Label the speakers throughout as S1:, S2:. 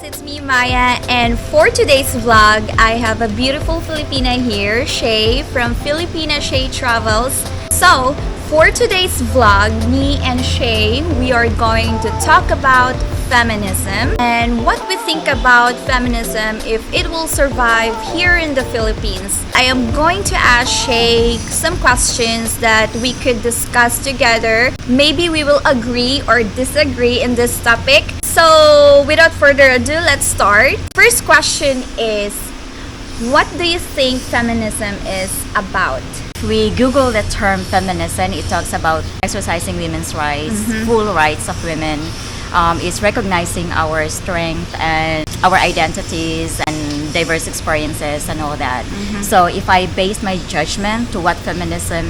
S1: it's me Maya, and for today's vlog, I have a beautiful Filipina here, Shay from Filipina Shay Travels. So, for today's vlog, me and Shay, we are going to talk about feminism and what we think about feminism if it will survive here in the Philippines. I am going to ask Shay some questions that we could discuss together. Maybe we will agree or disagree in this topic. So, without further ado, let's start. First question is, what do you think feminism is about?
S2: If we Google the term feminism, it talks about exercising women's rights, full rights of women. It's recognizing our strength and our identities and diverse experiences and all that. So if I base my judgment to what feminism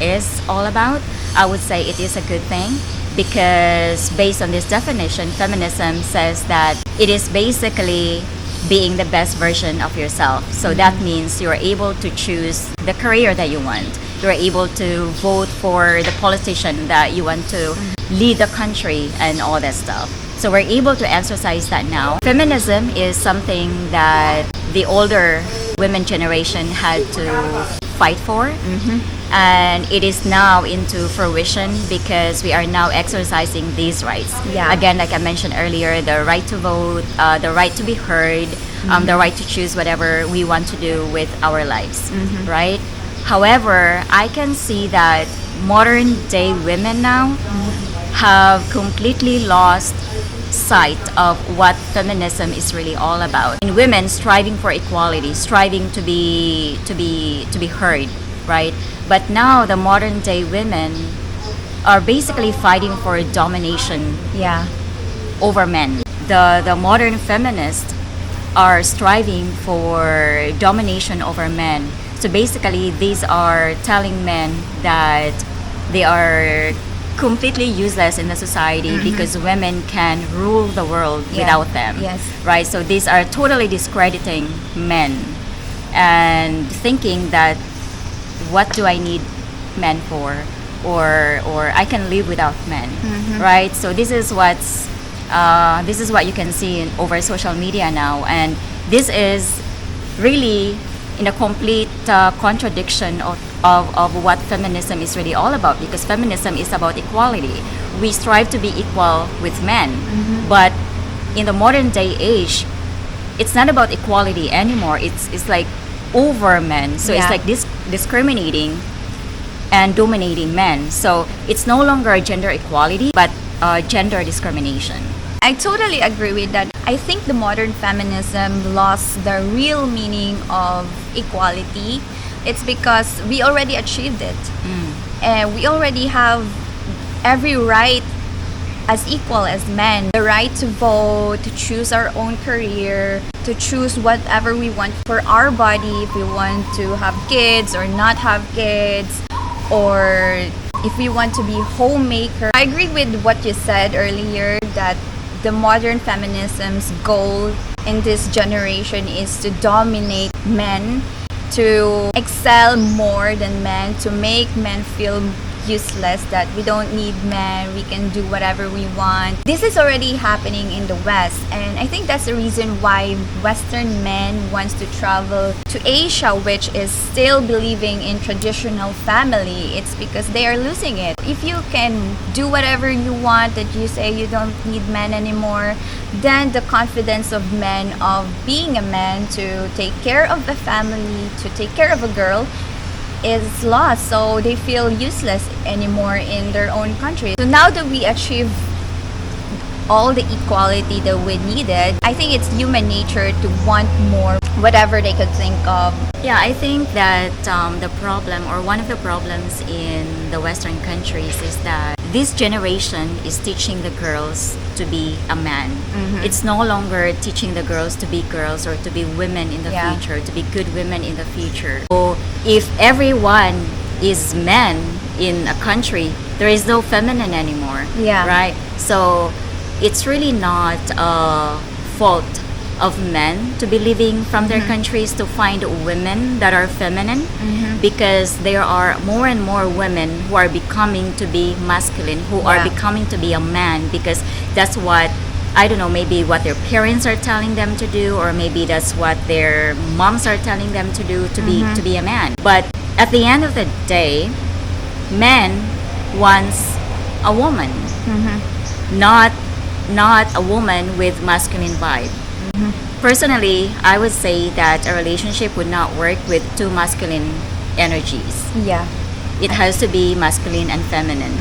S2: is all about, I would say it is a good thing, because based on this definition, feminism says that it is basically being the best version of yourself. So that means you're able to choose the career that you want. You're able to vote for the politician that you want to lead the country and all that stuff. So we're able to exercise that now. Feminism is something that the older women generation had to fight for. And it is now into fruition because we are now exercising these rights.
S1: Yeah.
S2: Again, like I mentioned earlier, the right to vote, the right to be heard, the right to choose whatever we want to do with our lives, right? However, I can see that modern day women now have completely lost sight of what feminism is really all about. And women striving for equality, striving to be heard, right? But now the modern day women are basically fighting for domination over men. The modern feminists are striving for domination over men. So basically, these are telling men that they are completely useless in the society because women can rule the world without them.
S1: Yes.
S2: Right? So these are totally discrediting men and thinking that what do I need men for, or I can live without men, right? So this is what you can see over social media now, and this is really in a complete contradiction of what feminism is really all about, because feminism is about equality. We strive to be equal with men, but in the modern day age, it's not about equality anymore. It's like over men. So it's like discriminating and dominating men. So it's no longer gender equality, but gender discrimination.
S1: I totally agree with that. I think the modern feminism lost the real meaning of equality. It's because we already achieved it. And we already have every right as equal as men. The right to vote, to choose our own career, to choose whatever we want for our body, if we want to have kids or not have kids, or if we want to be homemaker. I agree with what you said earlier, that the modern feminism's goal in this generation is to dominate men, to excel more than men, to make men feel useless, that we don't need men, we can do whatever we want. This is already happening in the West, and I think that's the reason why Western men wants to travel to Asia, which is still believing in traditional family. It's because they are losing it. If you can do whatever you want, that you say you don't need men anymore, then the confidence of men of being a man to take care of the family, to take care of a girl, is lost. So they feel useless anymore in their own country. So now that we achieve all the equality that we needed, I think it's human nature to want more, whatever they could think of.
S2: Yeah, I think that the problem, or one of the problems in the Western countries, is that this generation is teaching the girls to be a man. It's no longer teaching the girls to be girls or to be women in the future, to be good women in the future. So if everyone is men in a country, there is no feminine anymore. Right? So it's really not a fault of men to be leaving from their countries to find women that are feminine, because there are more and more women who are becoming to be masculine, who are becoming to be a man, because that's what I don't know, maybe what their parents are telling them to do, or maybe that's what their moms are telling them to do to be a man. But at the end of the day, men wants a woman, not a woman with masculine vibe. Personally, I would say that a relationship would not work with two masculine energies.
S1: Yeah.
S2: It has to be masculine and feminine,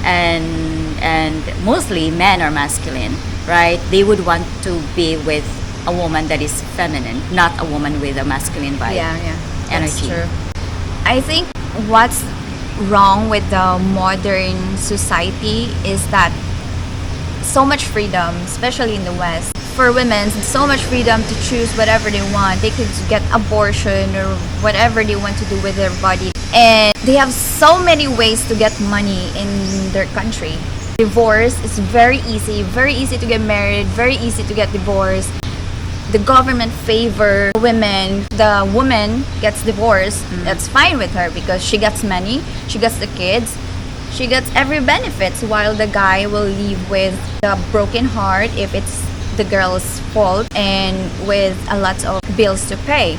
S2: and mostly men are masculine, right? They would want to be with a woman that is feminine, not a woman with a masculine vibe.
S1: Yeah. That's
S2: Energy.
S1: true. I think what's wrong with the modern society is that so much freedom, especially in the West. For women, so much freedom to choose whatever they want. They could get abortion or whatever they want to do with their body. And they have so many ways to get money in their country. Divorce is very easy to get married, very easy to get divorced. The government favor women. The woman gets divorced. That's fine with her because she gets money, she gets the kids, she gets every benefits, while the guy will leave with a broken heart if it's the girl's fault and with a lot of bills to pay.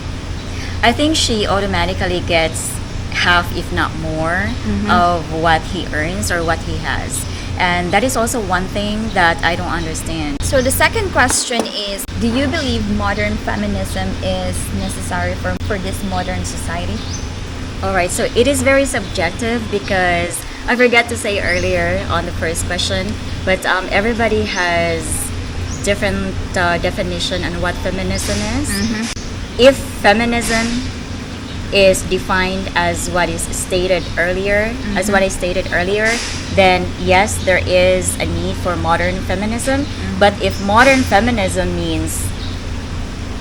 S2: I think she automatically gets half, if not more, of what he earns or what he has. And that is also one thing that I don't understand.
S1: So the second question is, do you believe modern feminism is necessary for this modern society?
S2: All right, so it is very subjective because I forgot to say earlier on the first question, but everybody has different definition on what feminism is. If feminism is defined as what is stated earlier, what I stated earlier, then yes, there is a need for modern feminism. But if modern feminism means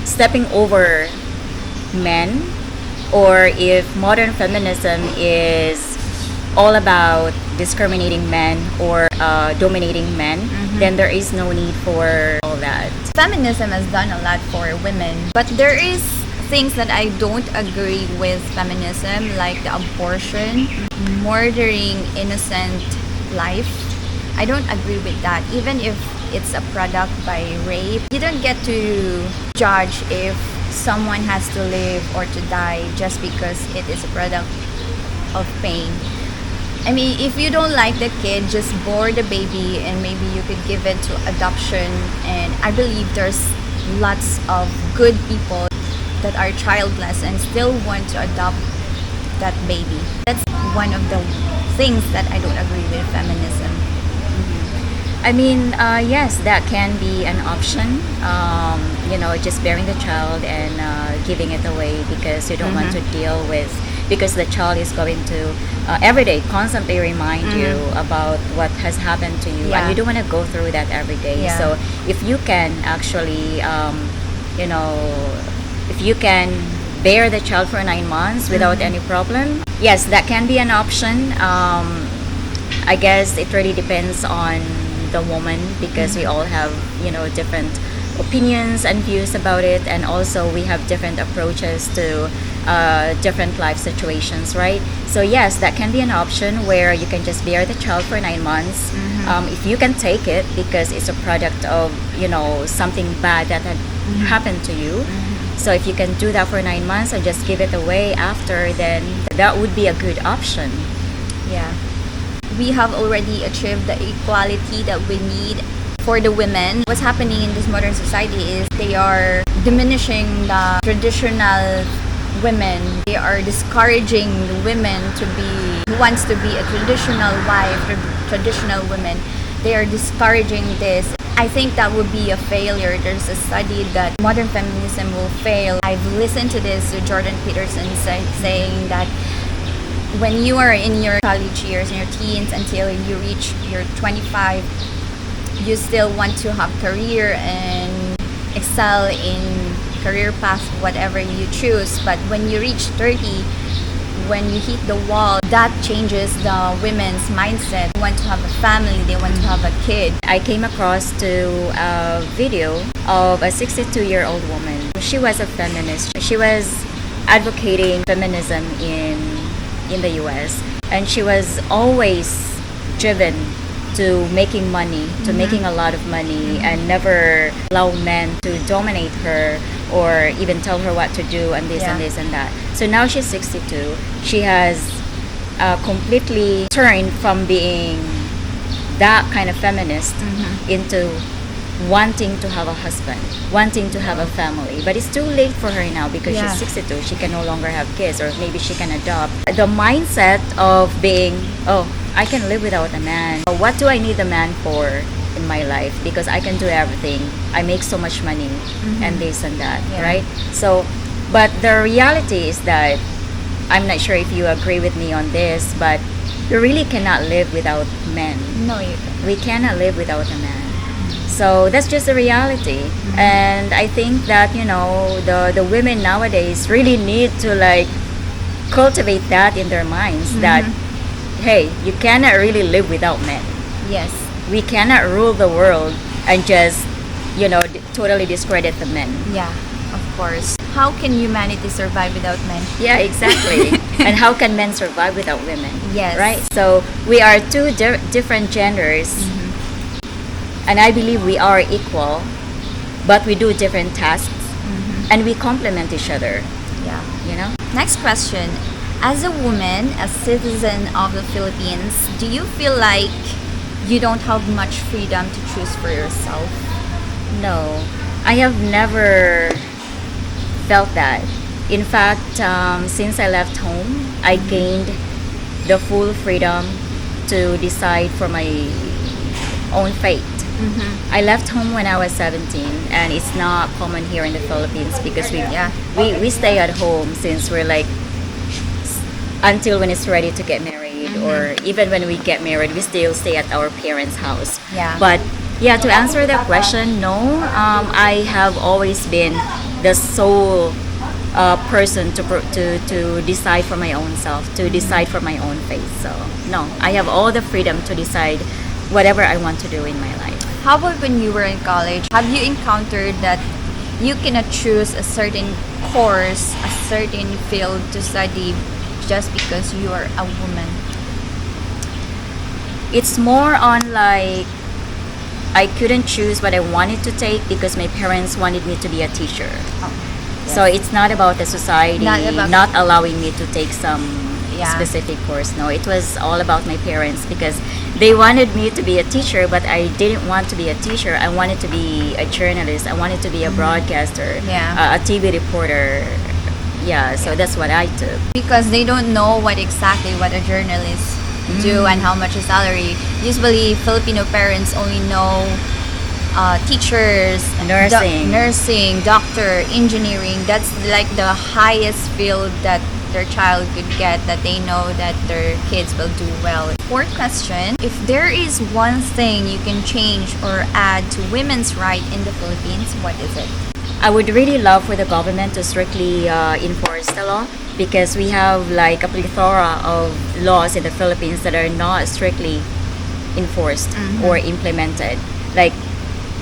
S2: stepping over men, or if modern feminism is all about discriminating men or dominating men, then there is no need for all that.
S1: Feminism has done a lot for women, but there is things that I don't agree with feminism, like the abortion, murdering innocent life. I don't agree with that. Even if it's a product by rape, you don't get to judge if someone has to live or to die just because it is a product of pain. I mean, if you don't like the kid, just bore the baby and maybe you could give it to adoption. And I believe there's lots of good people that are childless and still want to adopt that baby. That's one of the things that I don't agree with feminism.
S2: I mean, yes, that can be an option. Just bearing the child and giving it away because you don't want to deal with, because the child is going to every day constantly remind you about what has happened to you, and you don't want to go through that every day.
S1: Yeah.
S2: So if you can actually, if you can bear the child for 9 months without any problem, yes, that can be an option. I guess it really depends on the woman because we all have different opinions and views about it, and also we have different approaches to different life situations, right? So yes, that can be an option where you can just bear the child for 9 months. If you can take it because it's a product of something bad that had happened to you. So if you can do that for 9 months and just give it away after, then that would be a good option.
S1: Yeah. We have already achieved the equality that we need for the women. What's happening in this modern society is they are diminishing the traditional women. They are discouraging the women who wants to be a traditional wife, traditional women. They are discouraging this. I think that would be a failure. There's a study that modern feminism will fail. I've listened to this Jordan Peterson saying that when you are in your college years, in your teens, until you reach your 25, you still want to have career and excel in career path, whatever you choose. But when you reach 30, when you hit the wall, that changes the women's mindset. They want to have a family, they want to have a kid.
S2: I came across to a video of a 62-year-old woman. She was a feminist. She was advocating feminism in the US, and she was always driven to making money, to making a lot of money, and never allow men to dominate her or even tell her what to do and this
S1: Yeah.
S2: and this and that. So now she's 62. She has completely turned from being that kind of feminist into wanting to have a husband, wanting to have a family. But it's too late for her now because
S1: Yeah.
S2: she's 62. She can no longer have kids, or maybe she can adopt. The mindset of being, oh, I can live without a man. What do I need a man for in my life? Because I can do everything. I make so much money and this and that,
S1: Yeah.
S2: right? So, but the reality is that I'm not sure if you agree with me on this, but you really cannot live without men.
S1: No, you
S2: We cannot live without a man. So that's just the reality. And I think that, you know, the women nowadays really need to like cultivate that in their minds that, hey, you cannot really live without men.
S1: yes.
S2: We cannot rule the world and just, you know, totally discredit the men.
S1: Yeah, of course. How can humanity survive without men?
S2: Yeah, exactly. And how can men survive without women?
S1: Yes.
S2: Right? So we are two different genders. And I believe we are equal, but we do different tasks and we complement each other,
S1: Yeah.
S2: you know?
S1: Next question. As a woman, a citizen of the Philippines, do you feel like you don't have much freedom to choose for yourself?
S2: No, I have never felt that. In fact, since I left home, I gained the full freedom to decide for my own fate. I left home when I was 17, and it's not common here in the Philippines because we stay at home since we're like until when it's ready to get married, or even when we get married, we still stay at our parents' house.
S1: Yeah.
S2: But yeah, to answer that question, no, I have always been the sole person to decide for my own self, to decide for my own fate. So no, I have all the freedom to decide whatever I want to do in my life.
S1: How about when you were in college? Have you encountered that you cannot choose a certain course, a certain field to study just because you are a woman?
S2: It's more on like I couldn't choose what I wanted to take because my parents wanted me to be a teacher. So it's not about the society not allowing me to take some specific course. No, it was all about my parents because they wanted me to be a teacher, but I didn't want to be a teacher. I wanted to be a journalist. I wanted to be a broadcaster, a TV reporter. Yeah, so that's what I took.
S1: Because they don't know what a journalist do and how much a salary. Usually Filipino parents only know teachers, nursing, doctor, engineering. That's like the highest field that their child could get, that they know that their kids will do well. Fourth question, if there is one thing you can change or add to women's right in the Philippines, what is it?
S2: I would really love for the government to strictly enforce the law, because we have like a plethora of laws in the Philippines that are not strictly enforced or implemented. Like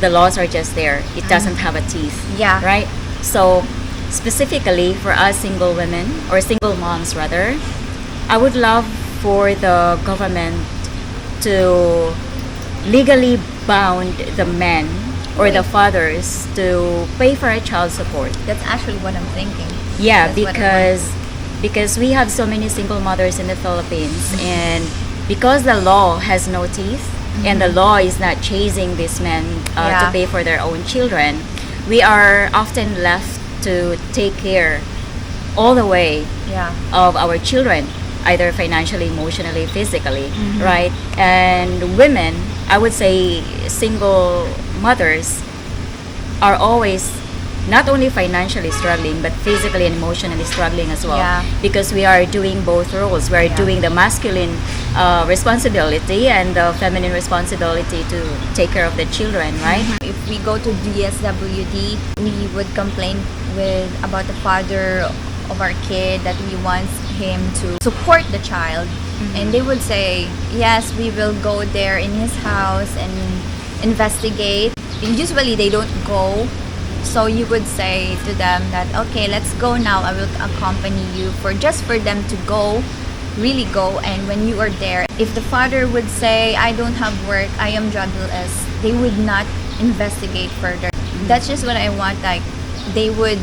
S2: the laws are just there. It doesn't have a teeth.
S1: Yeah.
S2: Right? So specifically for us single women, or single moms rather, I would love for the government to legally bound the men or the fathers to pay for a child support.
S1: That's actually what I'm thinking.
S2: Yeah,
S1: That's what I
S2: because we have so many single mothers in the Philippines, and because the law has no teeth and the law is not chasing these men to pay for their own children, we are often left to take care all the way of our children, either financially, emotionally, physically, right? And women, I would say single mothers, are always not only financially struggling but physically and emotionally struggling as well, because we are doing both roles. We are doing the masculine responsibility and the feminine responsibility to take care of the children, right?
S1: If we go to DSWD, we would complain about the father of our kid that we want him to support the child, and they would say, yes, we will go there in his house and investigate. Usually they don't go, so you would say to them that, okay, let's go now, I will accompany you, for them to go really go. And when you are there, if the father would say, I don't have work, I am jobless, they would not investigate further. That's just what I want. Like, they would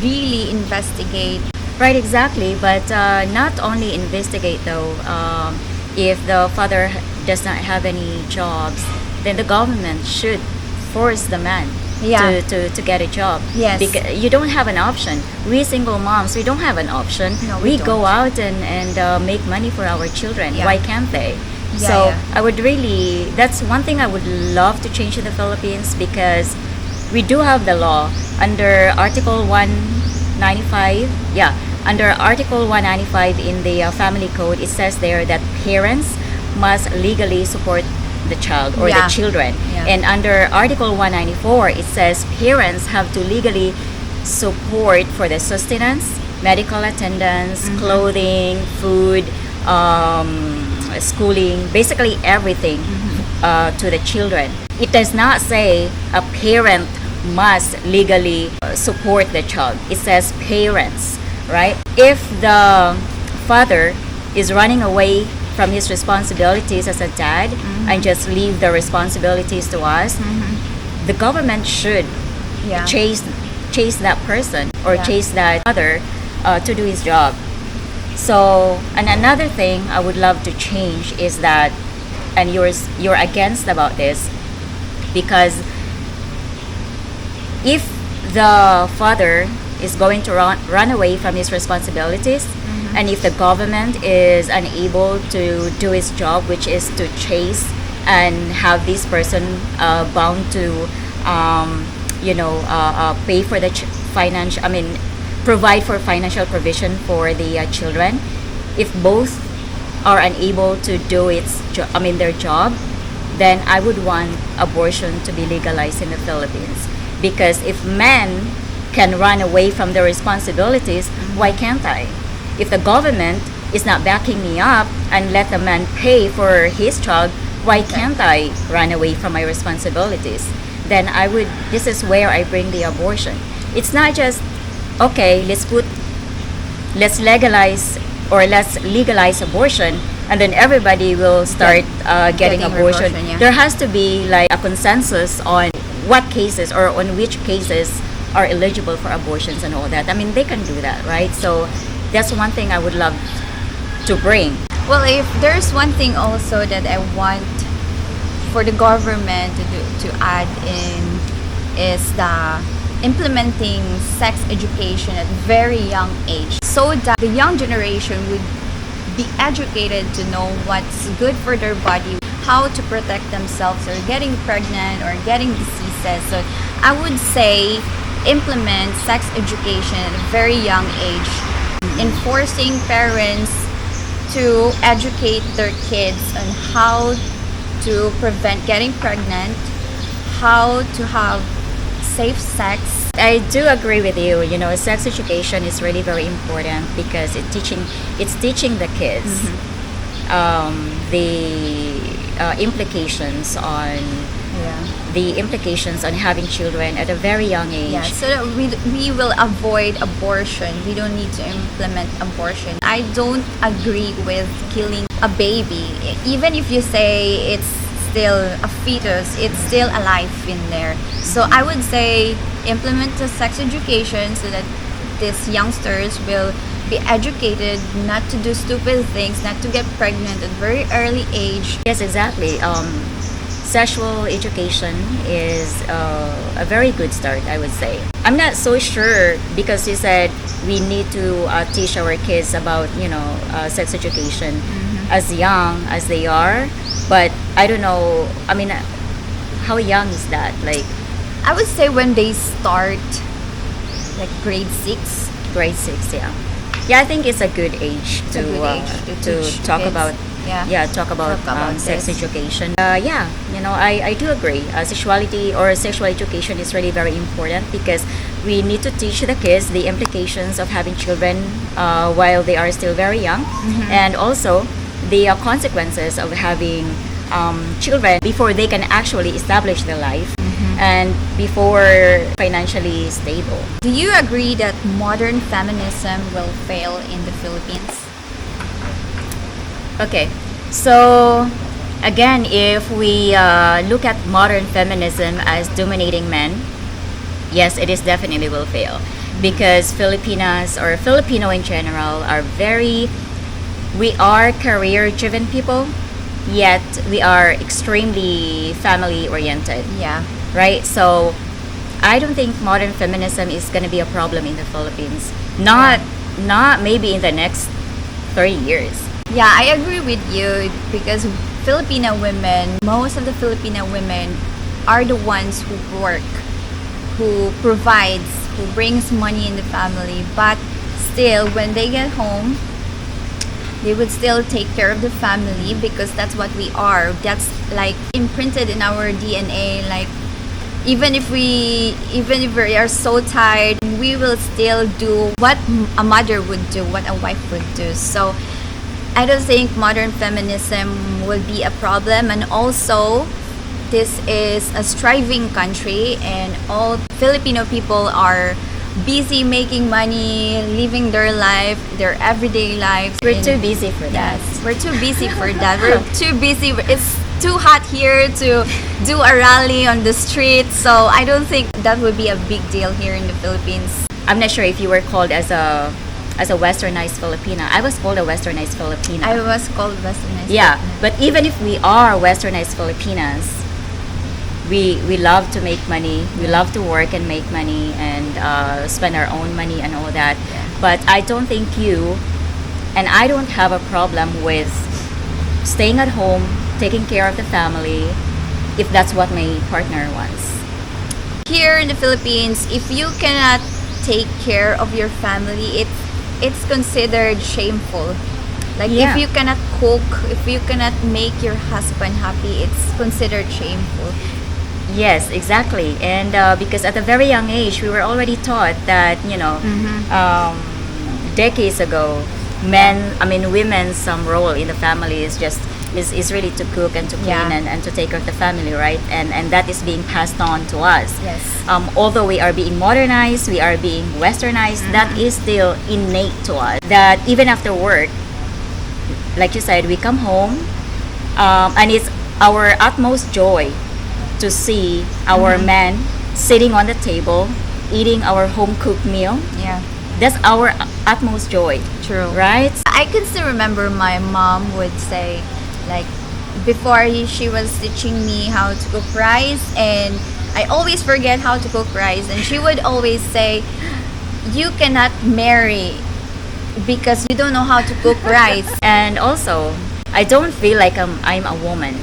S1: really investigate.
S2: Right, exactly. But not only investigate though. If the father does not have any jobs, then the government should force the man
S1: Yeah.
S2: to get a job.
S1: Yes.
S2: Because you don't have an option. We single moms, we don't have an option.
S1: No,
S2: we
S1: we
S2: go
S1: don't.
S2: out and make money for our children.
S1: Yeah.
S2: Why can't they?
S1: Yeah,
S2: So
S1: yeah.
S2: I would really, that's one thing I would love to change in the Philippines, because we do have the law under Article 195. Yeah, under Article 195 in the Family Code, it says there that parents must legally support the child or
S1: Yeah.
S2: the children.
S1: Yeah.
S2: And under Article 194, it says parents have to legally support for the sustenance, medical attendance, clothing, food, schooling, basically everything to the children. It does not say a parent must legally support the child. It says parents, right? If the father is running away from his responsibilities as a dad and just leave the responsibilities to us, the government should
S1: Yeah.
S2: chase that person or
S1: Yeah.
S2: chase that father to do his job. So, and another thing I would love to change is that, and you're against about this, because if the father is going to run away from his responsibilities, and if the government is unable to do its job, which is to chase and have this person bound to pay for the provide for financial provision for the children, if both are unable to do their job, then I would want abortion to be legalized in the Philippines. Because if men can run away from their responsibilities, why can't I? If the government is not backing me up and let the man pay for his child, why can't I run away from my responsibilities? Then this is where I bring the abortion. It's not just, okay, let's legalize abortion, and then everybody will start getting abortion.
S1: Yeah.
S2: There has to be like a consensus on what cases or on which cases are eligible for abortions and all that. I mean, they can do that, right? So that's one thing I would love to bring.
S1: Well, if there's one thing also that I want for the government to add in, is the implementing sex education at very young age, so that the young generation would be educated to know what's good for their body, how to protect themselves or getting pregnant or getting diseases. So I would say implement sex education at a very young age, enforcing parents to educate their kids on how to prevent getting pregnant, how to have safe sex.
S2: I do agree with you. You know, sex education is really very important because it's teaching the kids the implications on having children at a very young age.
S1: Yeah, so that we will avoid abortion. We don't need to implement abortion. I don't agree with killing a baby. Even if you say it's still a fetus, it's still alive in there. So I would say implement the sex education so that these youngsters will be educated not to do stupid things, not to get pregnant at very early age.
S2: Yes, exactly. Sexual education is a very good start, I would say. I'm not so sure because you said we need to teach our kids about, sex education as young as they are. But I don't know, I mean, how young is that? Like,
S1: I would say when they start like grade 6.
S2: grade 6, yeah. Yeah, I think it's a good age
S1: It's a good age to teach
S2: talk
S1: kids.
S2: about talk about sex
S1: this.
S2: education. I do agree. Sexuality or sexual education is really very important because we need to teach the kids the implications of having children while they are still very young, and also the consequences of having children before they can actually establish their life and before financially stable.
S1: Do you agree that modern feminism will fail in the Philippines?
S2: Okay, so again, if we look at modern feminism as dominating men, yes, it is definitely will fail because Filipinas or Filipino in general are we are career driven people, yet we are extremely family oriented,
S1: Yeah.
S2: right? So I don't think modern feminism is going to be a problem in the Philippines. Not maybe in the next 30 years.
S1: Yeah, I agree with you because Filipino women, most of the Filipino women are the ones who work, who provides, who brings money in the family, but still when they get home, they would still take care of the family because that's what we are. That's like imprinted in our DNA. Like even if we are so tired, we will still do what a mother would do, what a wife would do. So I don't think modern feminism will be a problem. And also, this is a striving country, and all Filipino people are busy making money, living their life, their everyday lives.
S2: We're too busy for that.
S1: Yes, we're too busy for that. We're too busy. It's too hot here to do a rally on the street. So I don't think that would be a big deal here in the Philippines.
S2: I'm not sure if you were called as a westernized Filipina. I was called a westernized Filipina.
S1: I was called Westernized.
S2: Yeah,
S1: Filipina.
S2: but even if we are westernized Filipinas, we love to make money. We love to work and make money and spend our own money and all that.
S1: Yeah.
S2: But I don't think you and I don't have a problem with staying at home, taking care of the family, if that's what my partner wants.
S1: Here in the Philippines, if you cannot take care of your family, it's considered shameful. Like
S2: Yeah.
S1: if you cannot cook, if you cannot make your husband happy, it's considered shameful.
S2: Yes, exactly. And because at a very young age, we were already taught that, decades ago, women's role in the family is really to cook and to clean
S1: Yeah.
S2: and to take care of the family, right? And that is being passed on to us.
S1: Yes.
S2: Although we are being modernized, we are being westernized, that is still innate to us. That even after work, like you said, we come home, and it's our utmost joy to see our men sitting on the table, eating our home cooked meal.
S1: Yeah.
S2: That's our utmost joy,
S1: True.
S2: right?
S1: I can still remember my mom would say, like, before she was teaching me how to cook rice, and I always forget how to cook rice, and she would always say, you cannot marry because you don't know how to cook rice.
S2: And also, I don't feel like I'm a woman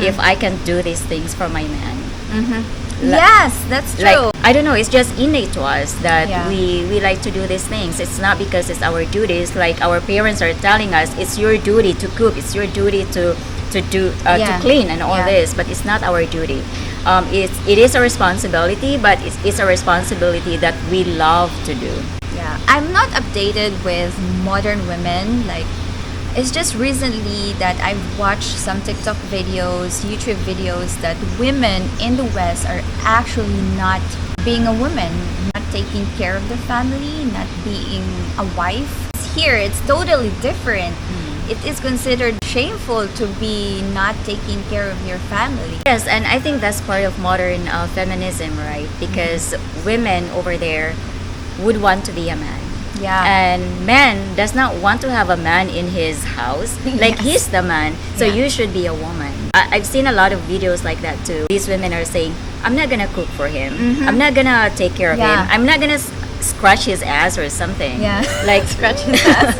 S2: if I can do these things for my man.
S1: Yes, that's true.
S2: Like, I don't know, it's just innate to us that
S1: Yeah.
S2: we like to do these things. It's not because it's our duties. Like our parents are telling us, it's your duty to cook, it's your duty to
S1: Yeah.
S2: clean and all
S1: Yeah.
S2: this, but it's not our duty. It is a responsibility, but it's a responsibility that we love to do.
S1: Yeah, I'm not updated with modern women. Like, it's just recently that I've watched some TikTok videos, YouTube videos that women in the West are actually not being a woman, not taking care of the family, not being a wife. Here, it's totally different. It is considered shameful to be not taking care of your family.
S2: Yes, and I think that's part of modern feminism, right? Because women over there would want to be a man.
S1: Yeah.
S2: And man does not want to have a man in his house. Like
S1: Yes.
S2: he's the man, so
S1: Yeah.
S2: you should be a woman. I've seen a lot of videos like that too. These women are saying, I'm not gonna cook for him. I'm not gonna take care of
S1: Yeah.
S2: him. I'm not gonna scratch his ass or something.
S1: Yeah.
S2: Like
S1: Scratch his ass.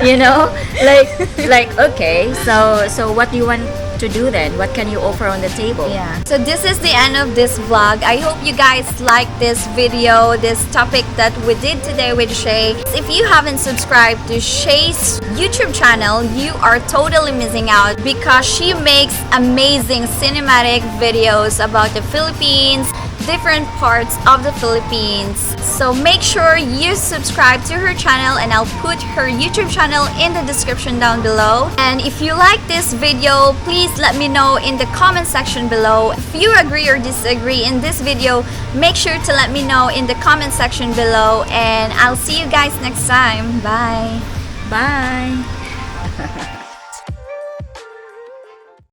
S2: you know, like okay, so what do you want to do then? What can you offer on the table?
S1: Yeah. So this is the end of this vlog. I hope you guys like this video, this topic that we did today with Shay. If you haven't subscribed to Shay's YouTube channel, you are totally missing out because she makes amazing cinematic videos about the Philippines, different parts of the Philippines. So make sure you subscribe to her channel, and I'll put her YouTube channel in the description down below. And if you like this video, please let me know in the comment section below. If you agree or disagree in this video, make sure to let me know in the comment section below, and I'll see you guys next time. Bye.
S2: Bye.